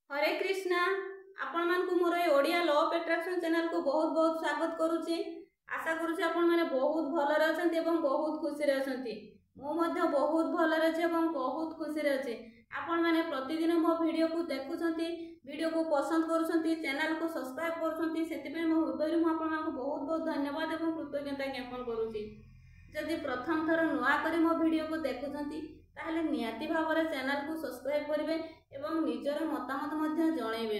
हरे कृष्णा आपण मानकु मोर ए Odia law of attraction channel को बहुत बहुत स्वागत करूची। आशा करूची आपण माने बहुत भलरे अछंती एवं बहुत खुशी रे अछंती। मो मध्ये बहुत भलरे अछि एवं बहुत खुशी रे अछि। आपण माने प्रतिदिन मो वीडियो को देखुछंती, वीडियो को पसंद करूछंती, चैनल को सब्सक्राइब करूछंती, सेति पे मो हृदय मु आपण मानकु बहुत बहुत धन्यवाद एवं कृतज्ञता ज्ञापन करूची। जदि प्रथम थर नुआ करी मो वीडियो को देखुछंती ताहले नियाती भावरे चैनल को सब्सक्राइब करिवे एवं निजर मतामत मध्य जणैबे।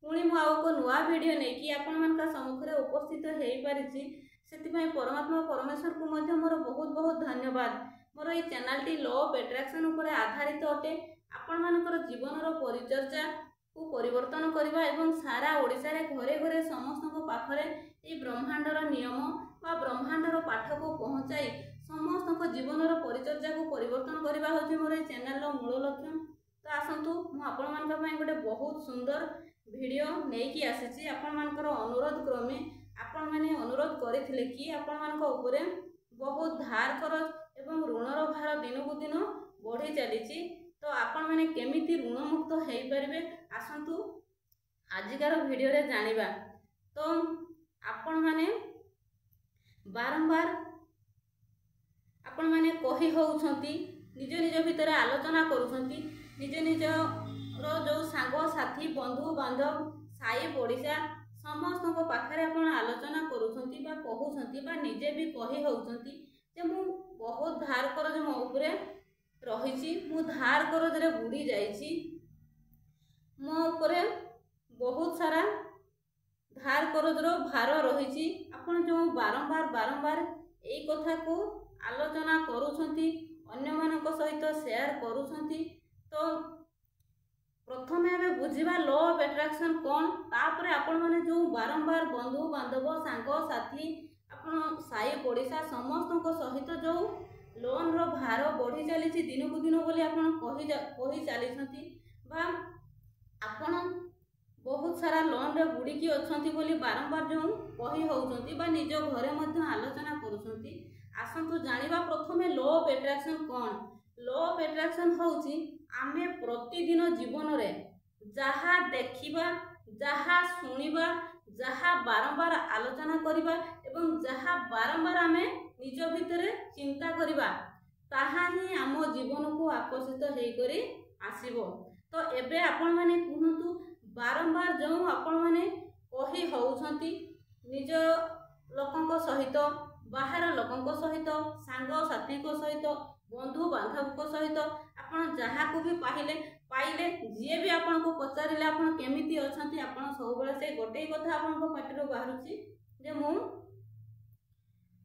पुणी मु आउ को नुआ वीडियो नै कि आपण मानका सम्मुखरे उपस्थित हेई परिछि, सेति पई परमात्मा परमेश्वर को मध्य मोर बहुत बहुत धन्यवाद। मोर ए चैनल टी लॉ ऑफ अट्रैक्शन ऊपर आधारित अटे। आपण मानकर जीवनर परिचर्या को परिवर्तन करबा एवं सारा ओडिसा रे घरे घरे समस्त को पाखरे ए ब्रह्मांडर नियम बा ब्रह्मांडर पाठ को पहुंचाई समस्त को जीवनर परिचर्या को परिवर्तन करबा होछि मोर ए चैनल रो मूल लक्ष्य। तो आसंतु मु आपण मानका पई गोटे बहुत सुंदर वीडियो नै कि आसीछि। आपण मानकर अनुरोध क्रमे आपण माने अनुरोध करिथिले कि आपण मानका ऊपरे बहुत धार करज एवं ऋणर भार दिन को दिन बढ़ी चलीछि। तो आपण माने केमिति ऋण मुक्त हेई परिबे आसंतु आजिकार वीडियो रे जानिबा। तो आपण माने बारंबार आपण माने कहि होउछंती, निज निज भितर आलोचना करूछंती, निज निज रो जो सांग साथी बंधु बांधव साई पड़िसा समस्त को पाखरे आपण आलोचना करूछंती बा कहउछंती बा निजे भी कहि होउछंती जे मु बहुत धार करज मो ऊपरे रहिछि, मु धार करज रे बुडी जाइछि, मो ऊपरे बहुत सारा धार करज रो भार रहिछि। आपण जो बारंबार बारंबार एई कथा को आलोचना करूछंती, अन्य मानक सहित शेयर करूछंती। तो प्रथमे हमें बुझिबा लॉ ऑफ अट्रैक्शन कोन, तापरे आपण माने जो बारंबार बंधु बांधव सांग साथी आपण साई पड़िसा समस्त को सहित जो लोन रो भार बढ़ी चली दिन को दिन बोली आपण कही चली बा आपण बहुत सारा लोन रे बुड़ी की अछंती बोली बारंबार जो कही होउछंती बा निज घरे मध्य आलोचना करूछंती। आसंतु जानिबा प्रथमे law of attraction cone. Law of attraction होउची आमे प्रतिदिन जीवन रे जहा देखिबा, जहा सुनिबा, जहा बारंबार आलोचना करिबा एवं जहा बारंबार आमे निज भितरे चिंता करिबा ताहा ही आम जीवन को आकर्षित हेई करी आसीबो। तो एबे आपण माने कुहंतु बारंबार जो आपण माने कही होउछंती निज लोकंक सहित, बाहर लोकंक सहित, सांग साथी को सहित, बंधु बांधव को सहित आपण जहा को भी पाइले जे भी आपण को पचारिले आपण केमिति अछंती आपण सब बेले से गोटे कथा आपण को पाटिरो बाहरुची जे मु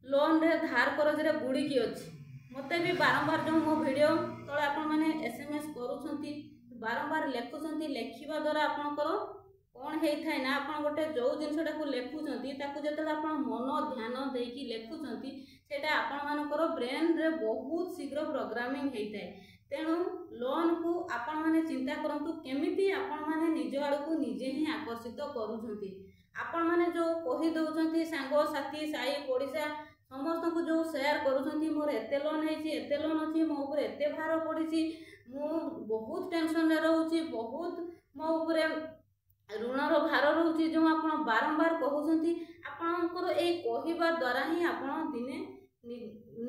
लोन रे धार करज रे बुड़ी की अछि। मते भी बारंबार जो मो वीडियो तळे आपण माने एसएमएस करूछंती, बारंबार लेखुछंती, लेखिबा द्वारा आपनकर कोन हेई थाय ना आपण गोटे जो जिंसटा को लेखुछंती ताकू जतले आपण मन ध्यान देकी लेखुछंती सेटा आपण मानकर ब्रेन रे बहुत शीघ्र प्रोग्रामिंग हेई थाय। तेणु लोन को आपण माने चिंता करंतु केमिति आपण माने निज आड़ को निजे ही आकर्षित करूछंती। आपण माने जो कहि दउछंती सांग साथी साई पड़िसा समस्त को जो शेयर करूछंती मोर एते लोन हेछि, एते लोन अछि, मो ऊपर एते भार पड़िछि, मु बहुत टेंशन रे रहउछि, बहुत मो ऊपर ऋणर भार रहउछि, जो आपण बारंबार कहउछंती आपणकर ए कहिबा द्वारा ही आपण दिने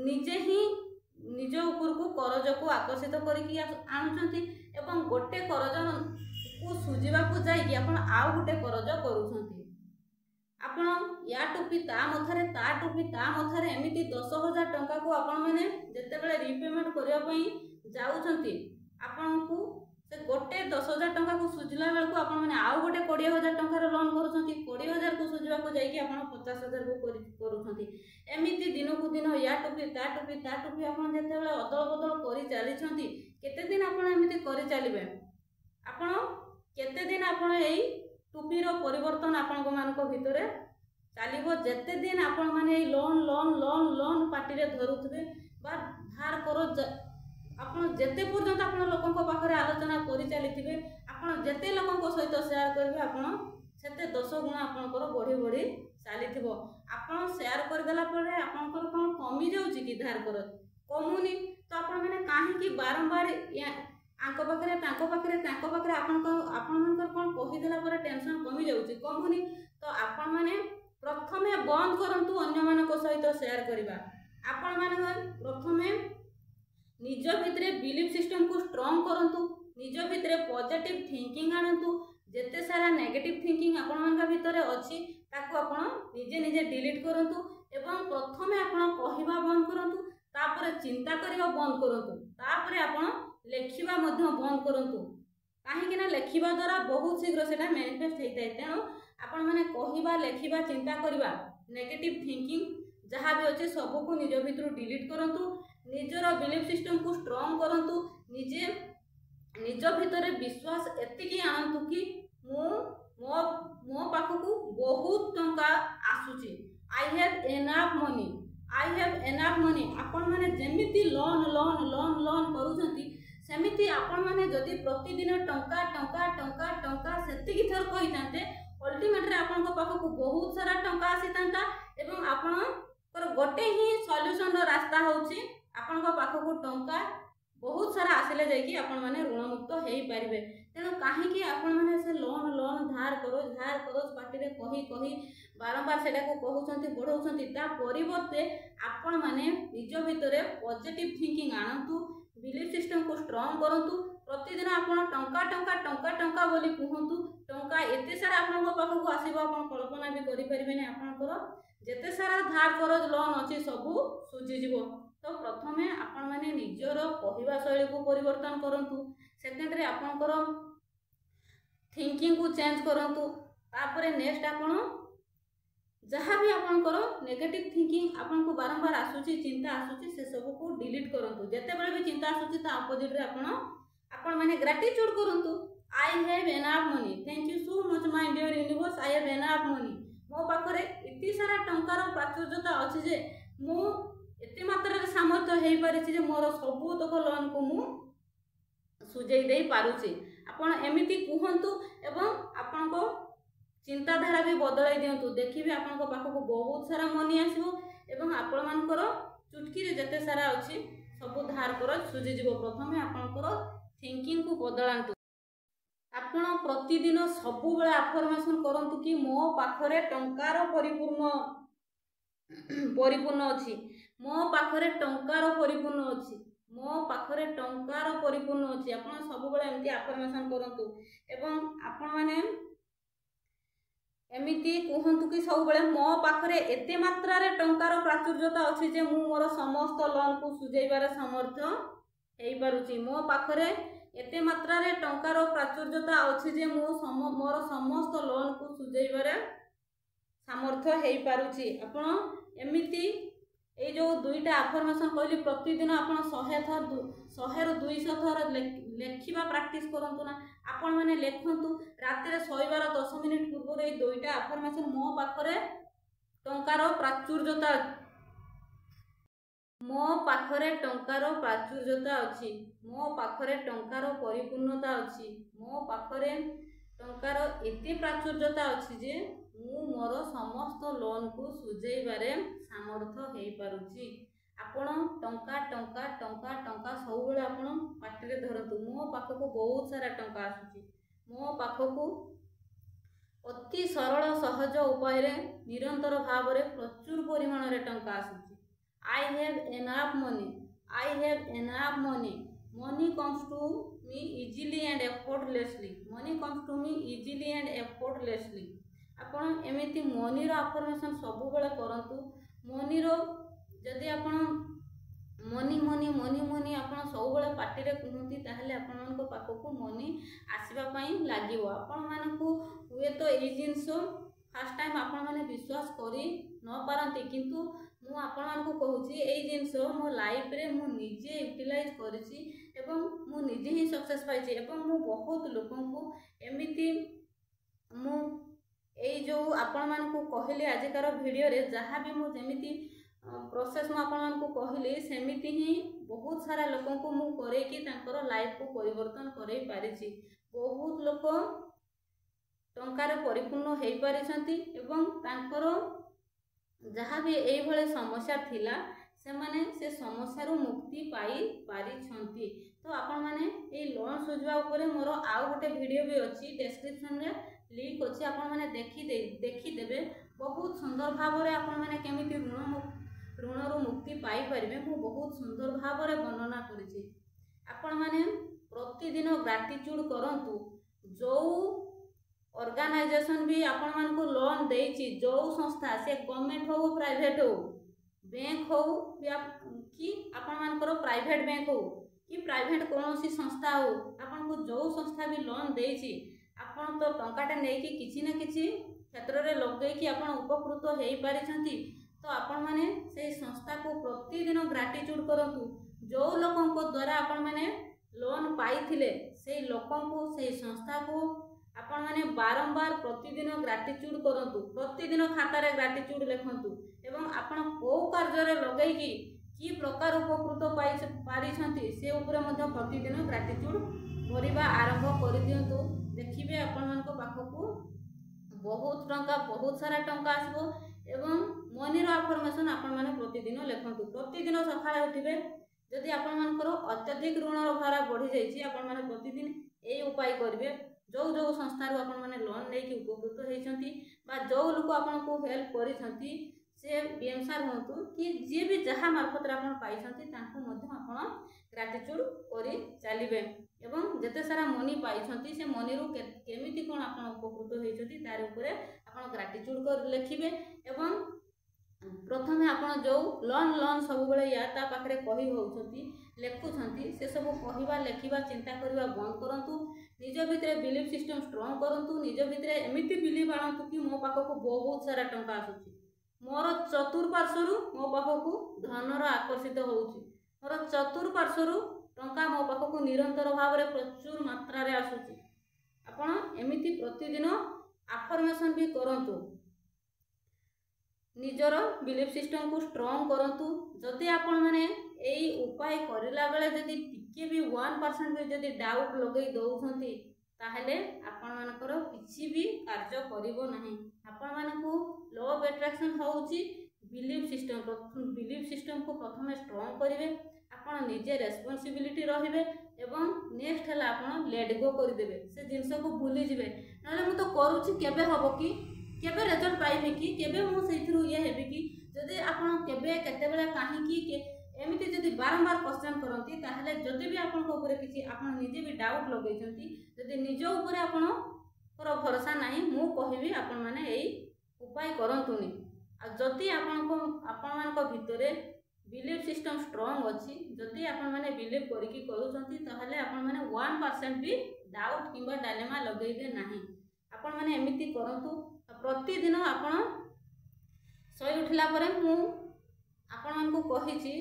निजे ही निज ऊपर को करज को आकर्षित करिकि आनुछंती एवं गोटे करज को सुजिबा को जाई कि आपण आउ गोटे करज करूछंती। आपण या टोपी ता मथारे ता टोपी ता मथारे एमिति 10,000 टंका को आपण माने जते बेले रीपेमेंट करिया पई जाउछंती आपण को से गोटे 10,000 टंका को सुजिला बेल को आपण माने आउ गोटे 20,000 टंका रो लोन करूछंती, 20,000 को सुजिबा को जाई कि आपण 50,000 को करूछंती। एमिति दिन को दिन या टोपी ता टोपी आपण जते बेले अदल बदल करि चली छंती केते दिन आपण एमिति करि चलिबे, आपण केते दिन आपण एई टोपी रो परिवर्तन आपण को मानको भितरे चालिबो। जेते दिन आपण माने एई loan loan loan loan party रे धरुथबे बा धार करो आपण जेते पर्यंत आपण लोकन को पाखरे आलोचना करि चलिथिबे, आपण जेते लोकन को सहित शेयर करबे आपण सेते 10 गुण आपनकर बढ़ी बढ़ी चलीथिबो। आपण शेयर कर देला परे आपनकर कोन कमी जाउची कि धार कर कमुनी, तो आपण माने काहे कि बारंबार आंको पाखरे आपण कौन कहीदेला पर टेंशन कमी जाऊँगी कमुनी तो आपण मैंने प्रथमे बंद करंतु अन्य मानक सहित शेयर करबा आपण माने प्रथमे निज भितरे बिलीफ सिस्टम को स्ट्रांग करंतु निज भितरे पॉजिटिव थिंकिंग आनंतु जेते सारा नेगेटिव थिंकिंग आपण मानका भितरे अछि ताको आपण निजे निजे डिलीट करंतु एवं प्रथमे आपण कहिबा बंद करंतु तापर चिंता करिबा बंद करंतु तापर आपण लेखिबा मध्य बंद करंतु काहे कि ना लेखिबा द्वारा बहुत शीघ्र सेटा मैनिफेस्ट होइतै तेणु आपण माने कहिबा लेखिबा चिंता करिबा नेगेटिव थिंकिंग जहाँ भी अच्छे सबको निज भितर डिलीट करंतु निजर बिलीफ सिस्टम को स्ट्रांग करंतु निजे निज भितर विश्वास एतिकी आनंतु कि मो पाखकू बहुत टंका आसुची आई हैव एनाफ मनी आपण माने जेमिति लोन लोन लोन लोन करूछंती सेमिति आपण माने जदि प्रतिदिन टंका टंका टंका टंका सेतिकी थर कहितांते अल्टीमेटली आपण को पाखकू बहुत सारा टंका आसीतांता एवं आपण गोटे ही सॉल्यूशन रो रास्ता होची आपण को पाखकू टंका बहुत सारा आसिले जाइकी आपण माने ऋण मुक्त हेई पारिबे तेणु काहे कि आपण माने से लोन लोन धार करो पार्टी रे कही कही बारंबार सेटा को कहउछंती बढ़ौछंती ता परिवर्ते आपण माने निज भितरे पॉजिटिव थिंकिंग आनंतु बिलीफ सिस्टम को स्ट्रांग करंतु प्रतिदिन आपण टंका टंका टंका टंका बोली कहंतु टंका एते सारा आपण को पाखकू आसीबो आपण कल्पना भी करि परिबेनी आपनकर जेते सारा धार करज लोन अछि सबु सुझी जीवो तो प्रथमे आपण माने निजर कहिबा शैली को परिवर्तन करंतु सेकेंडरी आपनकर थिंकिंग को चेंज करंतु तापरे नेक्स्ट आपण जहाँ भी आपनकर नेगेटिव थिंकिंग आपन को बारंबार आसुची चिंता आसुची से सब को डिलीट करंतु जेते बेले भी चिंता आसुची ता अपोजिट रे आपण माने ग्रेटिट्यूड करंतु I have enough money thank you so much my dear universe I have enough money मो पाखरे इति सारा टंकार प्राचुर्यता अछि जे मु एते मात्रा रे सामर्थ्य हेई पारिछि जे मोर सबु तक लोन को मु सुझेई देई पारुछि आपण एमिति कुहंतु एवं आपण को चिंताधारा भी बदलाई दियंतु देखिबे आपण को पाखको बहुत सारा मनी आसीबो एवं आपण मानकर चुटकी रे जते सारा अछि सबु धार कर सुझी जीवो प्रथमे आपणकर थिंकिंग को बदलांतु आपण प्रतिदिन सबु बेला अफर्मेशन करंतु कि मो पाखरे टंकार परिपूर्ण अछि मो पाखरे टंकार परिपूर्ण अछि मो पाखरे टंकार परिपूर्ण अछि आपण सबु बेला एमती अफर्मेशन करंतु एवं आपण माने एमिति कहंतु कि सब बेले मो पाखरे एते मात्रा रे टंकार प्राचुर्यता अछि जे मु मोर समस्त लोन को सुझेइबार सामर्थ्य हेई पारुची मो पाखरे एते मात्रा रे टंकार प्राचुर्यता अछि जे मु मोर समस्त लोन को सुझेइबार सामर्थ्य हेई पारुची आपण एमिति ए जो दुईटा अफर्मेशन कहली प्रतिदिन आपण 100 ରୁ 200 थर लेखिबा प्रैक्टिस करंतु ना आपण माने लेखंतु राति रे सोइबार 10 मिनिट पूर्व ए दुईटा अफर्मेशन मो पाखरे टंकार प्राचुर्यता मो पाखरे टंकार प्राचुर्यता अछि मो पाखरे टंकार परिपूर्णता अछि मो पाखरे टंकार एते प्राचुर्यता अछि जे मु मोर समस्त लोन को सुझेइबारे सामर्थ्य हेई पारुची आपण टंका टंका टंका टंका सब बेले आपण पार्टी रे धरतु मो पाखको बहुत सारा टंका आसुची मो पाखको अति सरल सहज उपाय रे निरंतर भाव रे प्रचुर परिमाण रे टंका आसुची I have enough money money comes to me easily and effortlessly आपण एमिति मनी रो अफर्मेशन सब बेले करंतु मनी रो जदि आपण मनी मनी मनी मनी आपण सब बेले पार्टी रे कहंती ताहले आपण मानको पाखको मनी आसीबा पई लागिवो आपण मानको हुए तो ए जिंस फर्स्ट टाइम आपण माने विश्वास करी न पारंती किंतु मु आपण मानको कहूची ए जिंस मो लाइफ रे मु निजे यूटिलाइज करिछि एवं मु निजे ही सक्सेस पाइछि एवं मु बहुत लोकन को एमिति मु ए जो आपण मानको कहली आजिकार वीडियो रे जहाँ भी मु जेमिति प्रोसेस मु आपण मानको कहली सेमिति ही बहुत सारा लोकन को मु करे कि तांकर लाइफ को परिवर्तन करे पारिछि बहुत लोक टंकार परिपूर्ण हेई पारिछंती एवं तांकर जहाँ भी एई भले समस्या थिला से माने से समस्या रो मुक्ति पाई पारिछंती तो आपण माने ए लोन सुझवा ऊपर मोर आउ गोटे वीडियो भी अच्छी डिस्क्रिप्शन रे लिंक अच्छी आपण माने देखी देबे बहुत सुंदर भाव रे आपण माने केमिति ऋण मुक्ति पाई परिबे मु बहुत सुंदर भाव रे वर्णना करिछि। आपण माने प्रतिदिन ग्राटिट्यूड करंतु जो ऑर्गेनाइजेशन भी आपण मान को लोन देछि जो संस्था से गवर्नमेंट हो प्राइवेट हो बैंक हो कि आपण मानकर प्राइवेट बैंक हो कि प्राइवेट कौन सी संस्था हो आपण को जो संस्था भी लोन देछि आपण तो टंकाटे नहीं कि किसी न किसी क्षेत्र रे लगे कि आपण उपकृत हो पारिछंती तो आपण माने से संस्था को प्रतिदिन ग्राटिट्यूड करंतु जो लोगों को द्वारा आपण माने लोन पाइथिले से लोगों को से संस्था को आपण माने बारंबार प्रतिदिन ग्राटिट्यूड करंतु प्रतिदिन खाता रे ग्राटिट्यूड लिखंतु एवं आपण को कार्य रे लगै कि प्रकार उपकृत पारिछंती से ऊपर मध्य प्रतिदिन ग्राटिट्यूड भरिबा आरंभ कर दियंतु देखिबे आपण मानको पाखकू बहुत टंका बहुत सारा टंका आसबो एवं मनी रो अफर्मेशन आपण माने प्रतिदिन लिखंतु प्रतिदिन सकाळे उठिबे जदि आपण मानकर अत्यधिक ऋण भार बढ़ी जाइए आपण माने प्रतिदिन ए उपाय करेंगे जो जो संस्थार आपण माने लोन लेके उपकृत होती जो लोक आपण को हेल्प करिसंती से बीएमसार हूँ कि जी भी जहाँ मार्फत आपण पाइछंती तांको मध्य आपण ग्राटिट्यूड करी चलिबे एवं जेते सारा मनी पाइछंती से मनी रो केमिति कोन आपण उपकृत होइछंती तार ऊपर आपण ग्राटिट्यूड कर लिखिबे एवं प्रथमे आपण जो लोन सब बेले या ता पाखरे कहि होउछंती लेखुछंती से सब कहिबा लेखिबा चिंता करबा बंद करंतु निज भितरे बिलीफ सिस्टम स्ट्रांग करंतु निज भितरे एमिति बिलीव आणंतु कि मो पाखको बहुत सारा टंका आसुची मोर चतुर्पार्श्वरु मो पाखको धनर आकर्षित होउची मोर चतुर्पार्श्वरु टंका मो पाखको निरंतर भाव रे प्रचुर मात्रा रे आसुची आपण एमिति प्रतिदिन अफर्मेशन भी करंतु निजर बिलीफ सिस्टम को स्ट्रांग करंतु जदि आपण माने एई उपाय करिला बेले जदि टिके भी 1% भी जदि डाउट लगै दउछंती ताहले आपण मानकर किछि भी कार्य करिवो नाही आपण मानकू लॉ ऑफ अट्रैक्शन होउची बिलीफ सिस्टम को प्रथमे स्ट्रांग करिवे आपण निजे रेस्पोंसिबिलिटी रहिबे एवं नेक्स्ट हला आपण लेट गो कर देबे से जिंस को भूली जिवे नले मु तो करूची केबे हबो कि केबे रिजल्ट पाइबे कि केबे मु सेथिरु ये हेबे कि जदि आपण केबे केते बेला काहे कि एमिति जदि बारंबार क्वेश्चन करंती ताहले जदि भी आपण को ऊपर किछि आपण निजे भी डाउट लगैछंती जदि निज ऊपर आपण पर भरोसा नाही मु कहिबी आपण माने एई उपाय करंतुनी आ जदि आपण मानक भितरे बिलीफ सिस्टम स्ट्रांग अछि जदि आपण माने बिलीव करिकि करूछंती ताहले आपण माने 1% भी डाउट किबा डायलेमा लगैबे नाही आपण माने एमिति करंतु प्रतिदिन आपण सई उठला परे मु आपण मान को कहिछि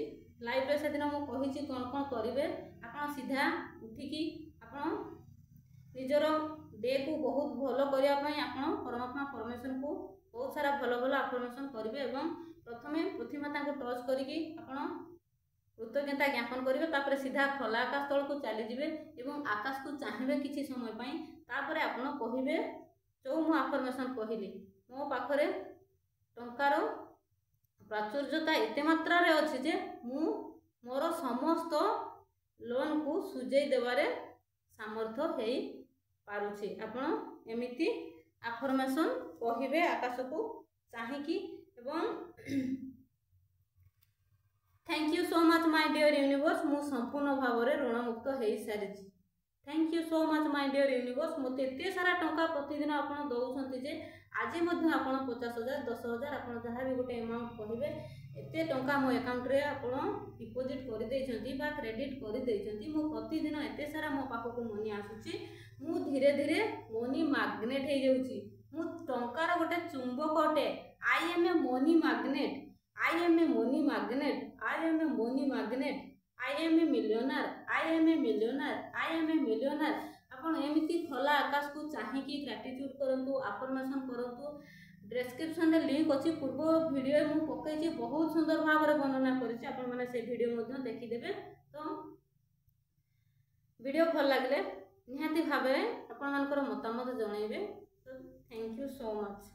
लाइव रे से दिन मु कहिछि कोन कोन करिवे आपण सीधा उठिकी आपण निजर डे को बहुत भलो करिया पई आपण परमात्मा परमेश्वर को बहुत सारा भलो भलो अफर्मेशन करिवे एवं प्रथमे पृथ्वी माता को टच करिकी आपण कृतज्ञता ज्ञापन करिवे तापर सीधा खोला आकाश तल को चली जिवे एवं आकाश को चाहिबे किछि समय पई तापर आपण कहिवे जो मु अफर्मेशन कहिली मो पाखरे टंकार प्राचुर्यता एते मात्रा रे अछि जे मु मोर समस्त लोन को सुझाई देबारे सामर्थ्य हेई पारुछि आपण एमिति अफर्मेशन कहिबे आकाश को चाहिकी एवं thank you so much my dear universe मु संपूर्ण भाव रे ऋण मुक्त हेई सारिछि thank you so much my dear universe मते एते सारा टंका प्रतिदिन आपण दउछंती जे आज मध्य आपण 50,000 10,000 आपण जहाँ भी गोटे अमाउंट कहिबे एते टंका मो अकाउंट रे आपण डिपॉजिट कर देछंती बा क्रेडिट कर देछंती मो प्रतिदिन एते सारा मो पाखो को मनी आसुची मु धीरे धीरे मनी मैग्नेट हे जाउची मु टंकार गोटे चुंबकटे I am a money magnet I am a money magnet I am a money magnet I am a millionaire I am a millionaire I am a millionaire आपण एमिति खोला आकाश को चाहिकी ग्रेटिट्यूड करंतु अफर्मेशन करंतु डिस्क्रिप्शन रे लिंक अछि पूर्व वीडियो मु पकैछि बहुत सुंदर भाव रे वर्णना करिछि आपण माने से वीडियो मध्ये देखि देबे तो वीडियो भल लागले निहाती भाबे आपण मानकर मतामत जणाइबे तो थैंक यू सो मच।